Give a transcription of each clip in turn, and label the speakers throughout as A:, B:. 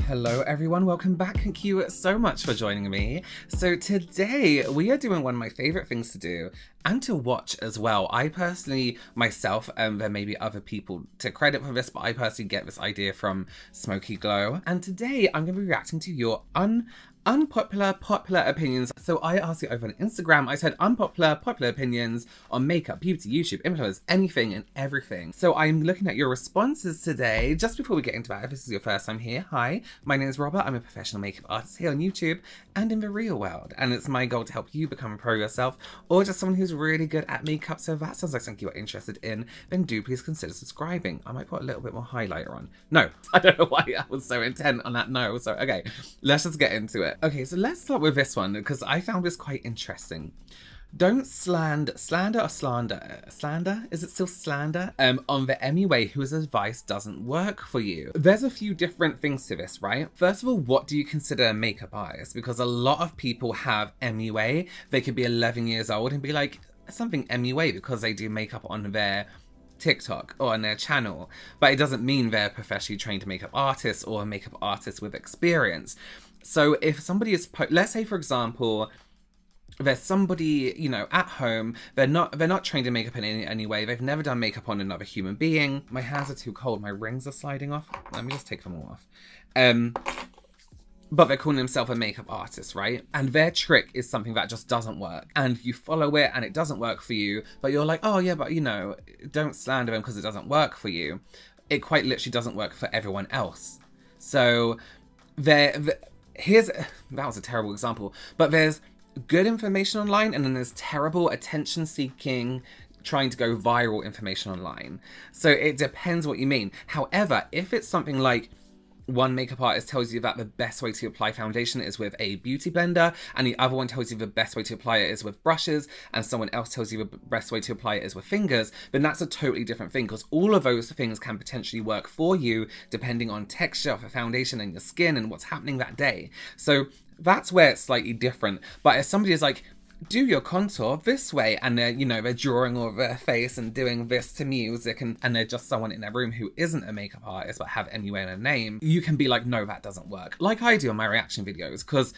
A: Hello everyone, welcome back. Thank you so much for joining me. So today we are doing one of my favorite things to do and to watch as well. I personally, myself, there may be other people to credit for this, but I personally get this idea from Smoky Glow. And today I'm going to be reacting to your unpopular, popular opinions. So I asked you over on Instagram, I said unpopular, popular opinions on makeup, beauty, YouTube, influencers, anything and everything. So I'm looking at your responses today. Just before we get into that, if this is your first time here, hi, my name is Robert. I'm a professional makeup artist here on YouTube and in the real world. And it's my goal to help you become a pro yourself or just someone who's really good at makeup. So if that sounds like something you're interested in, then do please consider subscribing. I might put a little bit more highlighter on. No, I don't know why I was so intent on that no. So okay, let's just get into it. Okay, so let's start with this one because I found this quite interesting. Don't slander or slander? Is it still slander? On the MUA whose advice doesn't work for you. There's a few different things to this, right? First of all, what do you consider a makeup artist? Because a lot of people have MUA. They could be 11 years old and be like, something MUA because they do makeup on their TikTok or on their channel. But it doesn't mean they're professionally trained makeup artists or a makeup artist with experience. So if somebody is, let's say for example, there's somebody, you know, at home, they're not trained in makeup in any way, they've never done makeup on another human being. My hands are too cold, my rings are sliding off. Let me just take them all off. But they're calling themselves a makeup artist, right? And their trick is something that just doesn't work. And you follow it and it doesn't work for you, but you're like, oh yeah, but you know, don't slander them because it doesn't work for you. It quite literally doesn't work for everyone else. So that was a terrible example, but there's good information online and then there's terrible attention seeking, trying to go viral information online. So it depends what you mean. However, if it's something like one makeup artist tells you that the best way to apply foundation is with a beauty blender, and the other one tells you the best way to apply it is with brushes, and someone else tells you the best way to apply it is with fingers, then that's a totally different thing, because all of those things can potentially work for you depending on texture of the foundation and your skin and what's happening that day. So that's where it's slightly different. But if somebody is like, do your contour this way, and they're, you know, they're drawing over their face and doing this to music, and they're just someone in their room who isn't a makeup artist but have MUA in their name, you can be like, no, that doesn't work. Like I do on my reaction videos, because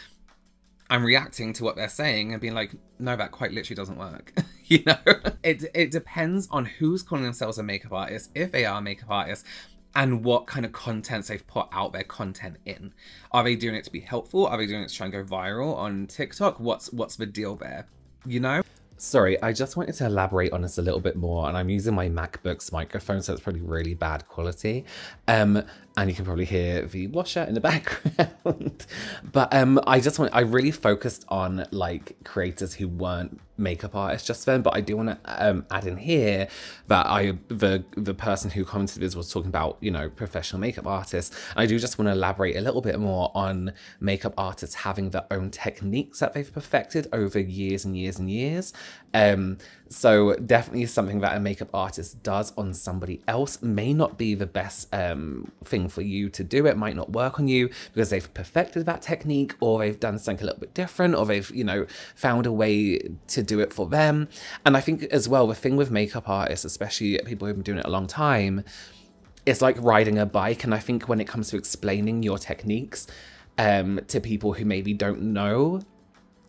A: I'm reacting to what they're saying and being like, no, that quite literally doesn't work. You know? It depends on who's calling themselves a makeup artist, if they are a makeup artist, and what kind of contents they've put out their content in. Are they doing it to be helpful? Are they doing it to try and go viral on TikTok? What's the deal there? You know? Sorry, I just wanted to elaborate on this a little bit more, and I'm using my MacBook's microphone, so it's probably really bad quality. And you can probably hear the washer in the background. But I really focused on like creators who weren't makeup artists just then, but I do want to add in here that the person who commented this was talking about, you know, professional makeup artists. And I do just want to elaborate a little bit more on makeup artists having their own techniques that they've perfected over years and years and years. So definitely something that a makeup artist does on somebody else may not be the best thing for you to do. It might not work on you because they've perfected that technique, or they've done something a little bit different, or they've, you know, found a way to do it for them. And I think as well, the thing with makeup artists, especially people who've been doing it a long time, it's like riding a bike. And I think when it comes to explaining your techniques to people who maybe don't know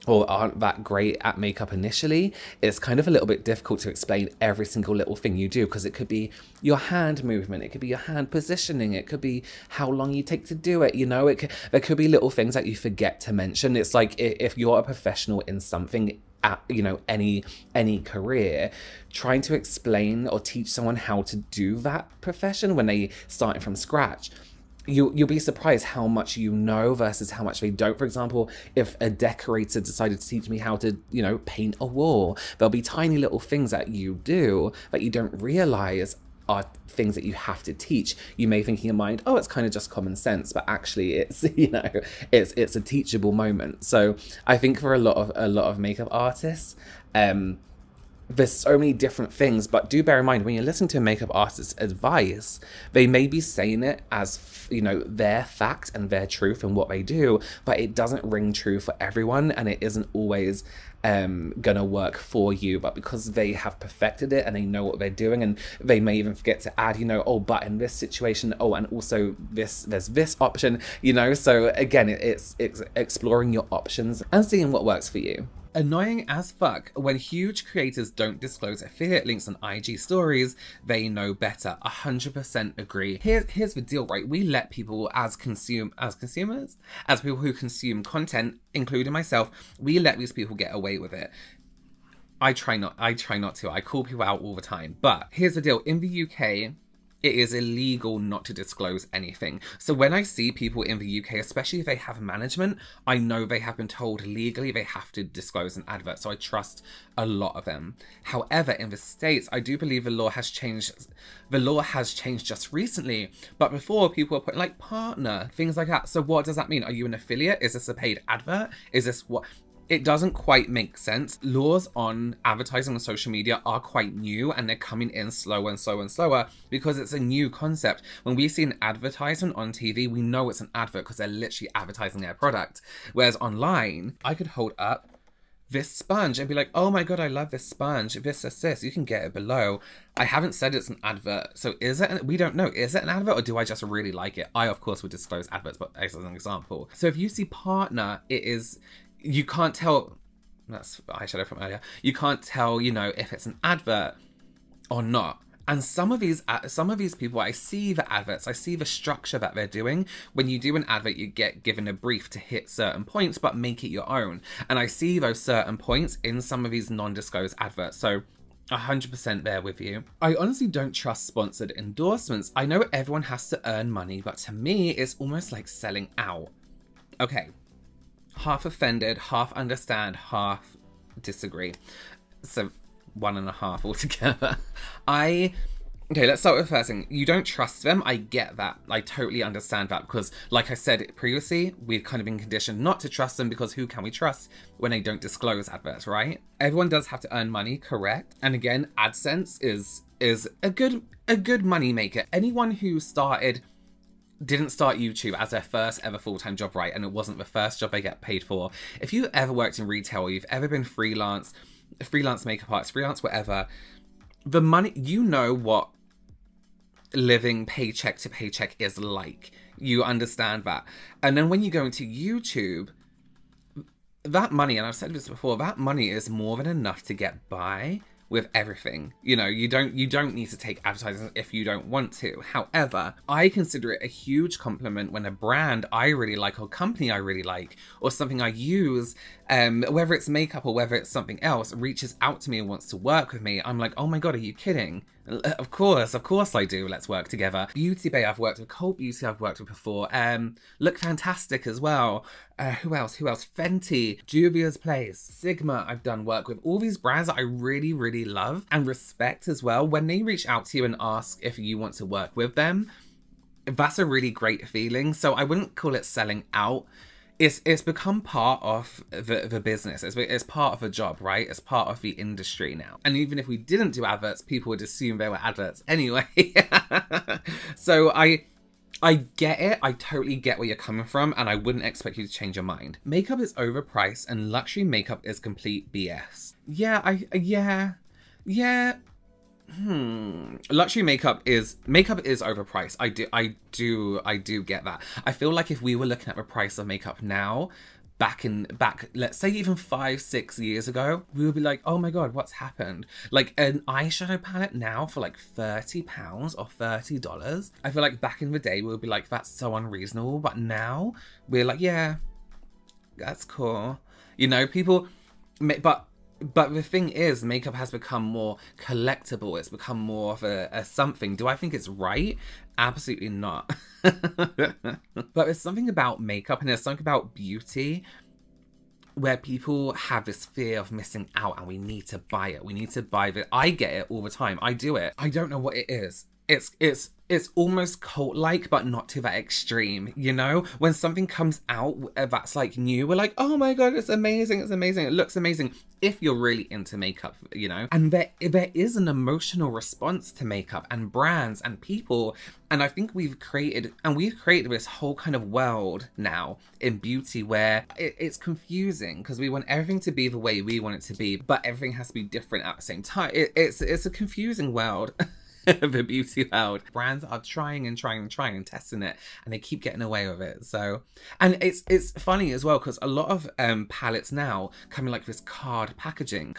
A: or aren't that great at makeup initially, it's kind of a little bit difficult to explain every single little thing you do, because it could be your hand movement, it could be your hand positioning, it could be how long you take to do it, you know, there could be little things that you forget to mention. It's like if you're a professional in something, at, you know, any career, trying to explain or teach someone how to do that profession when they starting from scratch, you'll be surprised how much you know versus how much they don't. For example, if a decorator decided to teach me how to, you know, paint a wall, there'll be tiny little things that you do that you don't realize are things that you have to teach. You may think in your mind, oh, it's kind of just common sense, but actually it's, you know, it's a teachable moment. So I think for a lot of makeup artists, there's so many different things, but do bear in mind when you're listening to a makeup artist's advice, they may be saying it as, you know, their fact and their truth and what they do, but it doesn't ring true for everyone, and it isn't always gonna work for you, but because they have perfected it and they know what they're doing, and they may even forget to add, you know, oh, but in this situation, oh, and also there's this option, you know. So again, it's exploring your options and seeing what works for you. Annoying as fuck when huge creators don't disclose affiliate links on IG stories. They know better. 100% agree. Here's the deal, right? We let people as consumers, as people who consume content, including myself, we let these people get away with it. I try not to. I call people out all the time. But here's the deal. In the UK, it is illegal not to disclose anything. So when I see people in the UK, especially if they have management, I know they have been told legally they have to disclose an advert. So I trust a lot of them. However, in the States, I do believe the law has changed. The law has changed just recently. But before, people were putting like partner, things like that. So what does that mean? Are you an affiliate? Is this a paid advert? Is this what? It doesn't quite make sense. Laws on advertising on social media are quite new, and they're coming in slower and slower and slower because it's a new concept. When we see an advertisement on TV, we know it's an advert because they're literally advertising their product. Whereas online, I could hold up this sponge and be like, oh my god, I love this sponge. This, you can get it below. I haven't said it's an advert. So is it? We don't know. Is it an advert or do I just really like it? I, of course, would disclose adverts, but as an example. So if you see partner, it is... You can't tell, that's eyeshadow from earlier, you can't tell, you know, if it's an advert or not. And some of these people, I see the adverts, I see the structure that they're doing. When you do an advert, you get given a brief to hit certain points, but make it your own. And I see those certain points in some of these non-disclosed adverts. So 100% there with you. I honestly don't trust sponsored endorsements. I know everyone has to earn money, but to me, it's almost like selling out. Okay. Half offended, half understand, half disagree. So 1.5 altogether. Okay, let's start with the first thing. You don't trust them. I get that. I totally understand that because, like I said previously, we've kind of been conditioned not to trust them because who can we trust when they don't disclose adverts, right? Everyone does have to earn money, correct? And again, AdSense is a good money maker. Anyone who didn't start YouTube as their first ever full-time job, right? And it wasn't the first job they get paid for. If you ever worked in retail or you've ever been freelance makeup artist, freelance whatever, the money, you know what living paycheck to paycheck is like. You understand that. And then when you go into YouTube, that money, and I've said this before, that money is more than enough to get by with everything. You know, you don't need to take advertising if you don't want to. However, I consider it a huge compliment when a brand I really like or company I really like or something I use, whether it's makeup or whether it's something else, reaches out to me and wants to work with me. I'm like, oh my god, are you kidding? Of course I do. Let's work together. Beauty Bay I've worked with, Cult Beauty I've worked with before. Look Fantastic as well. Who else? Fenty, Juvia's Place, Sigma I've done work with. All these brands that I really, really love and respect as well. When they reach out to you and ask if you want to work with them, that's a really great feeling. So I wouldn't call it selling out. It's become part of the business. It's part of the job, right? It's part of the industry now. And even if we didn't do adverts, people would assume they were adverts anyway. So I get it. I totally get where you're coming from, and I wouldn't expect you to change your mind. Makeup is overpriced and luxury makeup is complete BS. Luxury makeup is overpriced. I do get that. I feel like if we were looking at the price of makeup now, back let's say even 5-6 years ago, we would be like, oh my god, what's happened? Like an eyeshadow palette now for like £30 or $30. I feel like back in the day we would be like, that's so unreasonable, but now we're like, yeah, that's cool. You know, people, but the thing is, makeup has become more collectible. It's become more of a something. Do I think it's right? Absolutely not. But there's something about makeup and there's something about beauty where people have this fear of missing out and we need to buy it. We need to buy it. I get it all the time. I do it. I don't know what it is. It's it's almost cult-like, but not to that extreme, you know? When something comes out that's like new, we're like, oh my god, it's amazing, it looks amazing. If you're really into makeup, you know? And there is an emotional response to makeup and brands and people. And I think we've created this whole kind of world now in beauty where it's confusing because we want everything to be the way we want it to be, but everything has to be different at the same time. It's a confusing world. The beauty world. Brands are trying and testing it, and they keep getting away with it. So, and it's funny as well because a lot of palettes now come in like this card packaging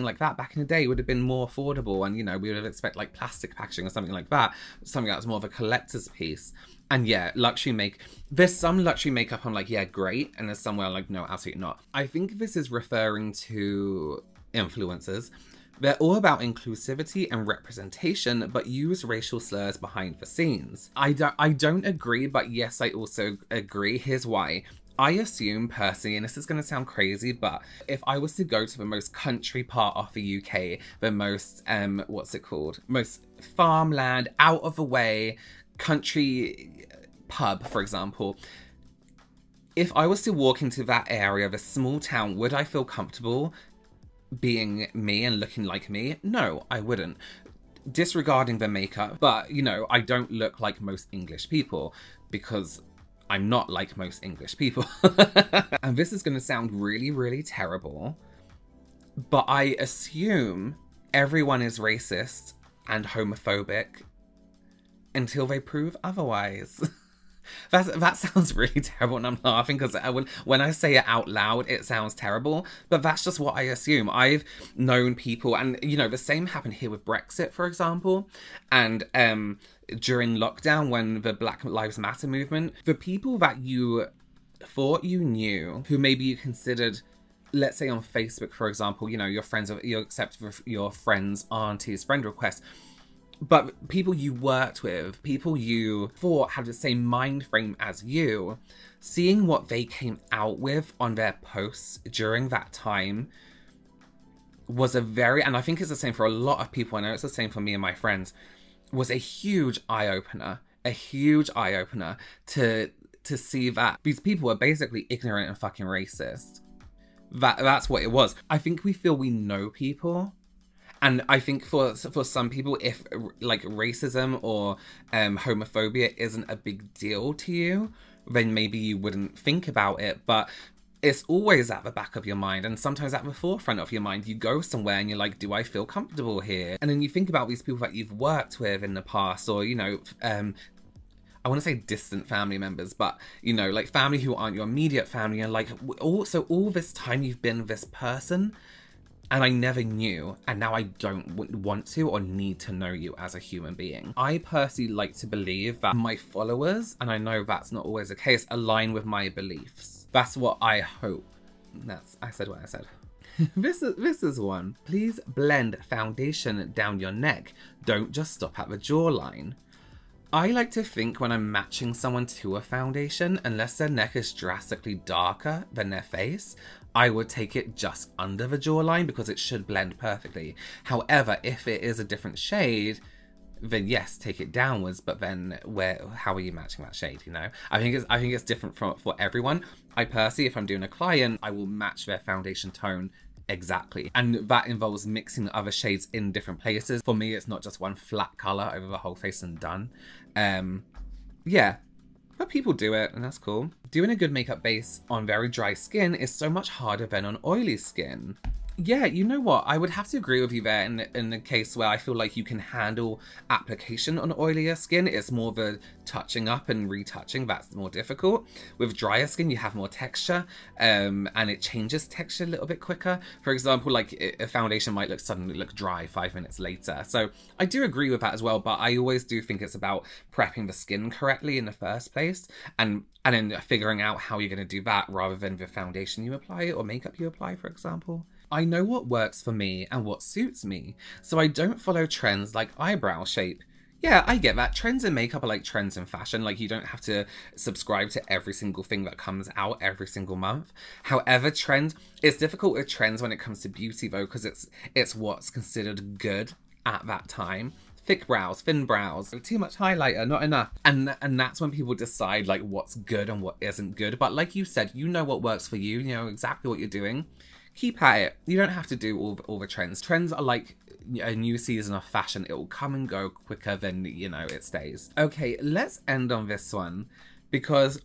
A: like that back in the day would have been more affordable, and you know, we would expect like plastic packaging or something like that, something that's more of a collector's piece. And yeah, there's some luxury makeup I'm like, yeah, great, and there's some where I'm like, no, absolutely not. I think this is referring to influencers. They're all about inclusivity and representation, but use racial slurs behind the scenes. I don't agree, but yes, I also agree. Here's why. I assume personally, and this is going to sound crazy, but if I was to go to the most country part of the UK, the most, most farmland, out of the way, country pub, for example, if I was to walk into that area of a small town, would I feel comfortable being me and looking like me? No, I wouldn't. Disregarding the makeup, but you know, I don't look like most English people because I'm not like most English people. And this is going to sound really, really terrible, but I assume everyone is racist and homophobic until they prove otherwise. That sounds really terrible, and I'm laughing because when I say it out loud, it sounds terrible, but that's just what I assume. I've known people, and you know, the same happened here with Brexit, for example, and during lockdown when the Black Lives Matter movement, the people that you thought you knew, who maybe you considered, let's say on Facebook, for example, you know, your friends, you accept your friend's auntie's friend request, but people you worked with, people you thought had the same mind frame as you, seeing what they came out with on their posts during that time was and I think it's the same for a lot of people, I know it's the same for me and my friends, was a huge eye-opener. To see that these people were basically ignorant and fucking racist. That's what it was. I think we feel we know people. And I think for some people, if like racism or homophobia isn't a big deal to you, then maybe you wouldn't think about it. But it's always at the back of your mind, and sometimes at the forefront of your mind. You go somewhere and you're like, do I feel comfortable here? And then you think about these people that you've worked with in the past, or, you know, I want to say distant family members, but, you know, like family who aren't your immediate family, and like, all this time you've been this person, and I never knew, and now I don't want to or need to know you as a human being. I personally like to believe that my followers, and I know that's not always the case, align with my beliefs. That's what I hope. I said what I said. This is one. Please blend foundation down your neck. Don't just stop at the jawline. I like to think when I'm matching someone to a foundation, unless their neck is drastically darker than their face, I would take it just under the jawline because it should blend perfectly. However, if it is a different shade, then yes, take it downwards, but then how are you matching that shade, you know? I think it's different for everyone. I personally, if I'm doing a client, I will match their foundation tone exactly. And that involves mixing other shades in different places. For me, it's not just one flat color over the whole face and done. Yeah. But people do it, and that's cool. Doing a good makeup base on very dry skin is so much harder than on oily skin. Yeah, you know what? I would have to agree with you there in the case where I feel like you can handle application on oilier skin. It's more the touching up and retouching that's more difficult. With drier skin, you have more texture, and it changes texture a little bit quicker. For example, like a foundation might suddenly look dry 5 minutes later. So I do agree with that as well, but I always do think it's about prepping the skin correctly in the first place, and then figuring out how you're going to do that rather than the foundation you apply or makeup you apply, for example. I know what works for me and what suits me, so I don't follow trends like eyebrow shape. Yeah, I get that. Trends in makeup are like trends in fashion. Like, you don't have to subscribe to every single thing that comes out every single month. However, it's difficult with trends when it comes to beauty though, because it's what's considered good at that time. thick brows, thin brows, too much highlighter, not enough. And that's when people decide like what's good and what isn't good. But like you said, you know what works for you, you know exactly what you're doing. Keep at it. You don't have to do all the trends. Trends are like a new season of fashion. It will come and go quicker than, you know, it stays. Okay, let's end on this one because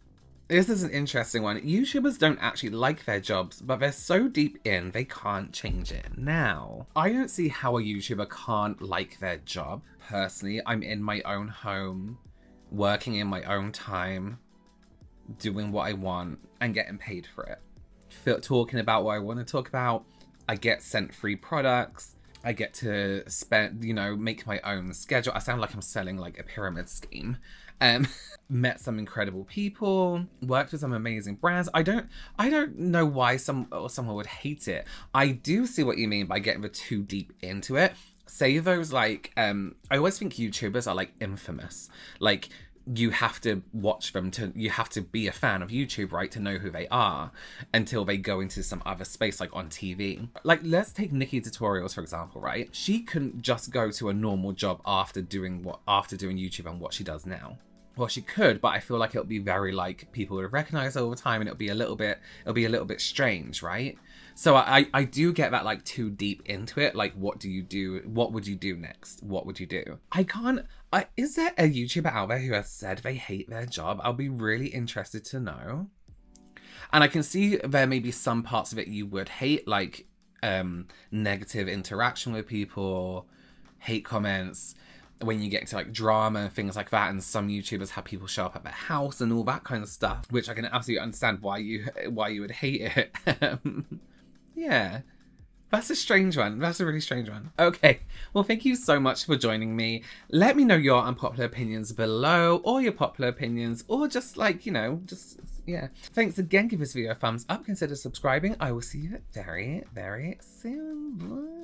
A: this is an interesting one. YouTubers don't actually like their jobs, but they're so deep in, they can't change it. Now, I don't see how a YouTuber can't like their job. Personally, I'm in my own home, working in my own time, doing what I want, and getting paid for it. Talking about what I want to talk about. I get sent free products. I get to spend, you know, make my own schedule. I sound like I'm selling like a pyramid scheme. Met some incredible people, worked with some amazing brands. I don't know why someone would hate it. I do see what you mean by getting too deep into it. Say those like, I always think YouTubers are like infamous. Like, you have to watch them you have to be a fan of YouTube, right, to know who they are until they go into some other space like on TV. Like, let's take Nikki Tutorials, for example, right? She couldn't just go to a normal job after doing YouTube and what she does now. Well, she could, but I feel like it'll be very like people would recognize her over time and it'll be a little bit strange, right? So I do get that like too deep into it. Like, what do you do? What would you do next? What would you do? Is there a YouTuber out there who has said they hate their job? I'll be really interested to know. And I can see there may be some parts of it you would hate, like negative interaction with people, hate comments, when you get into like drama and things like that, and some YouTubers have people show up at their house and all that kind of stuff, which I can absolutely understand why you would hate it. Yeah, that's a strange one. That's a really strange one. Okay, well, thank you so much for joining me. Let me know your unpopular opinions below, or your popular opinions, or just like, you know, yeah. Thanks again. Give this video a thumbs up. Consider subscribing. I will see you very, very soon. Bye.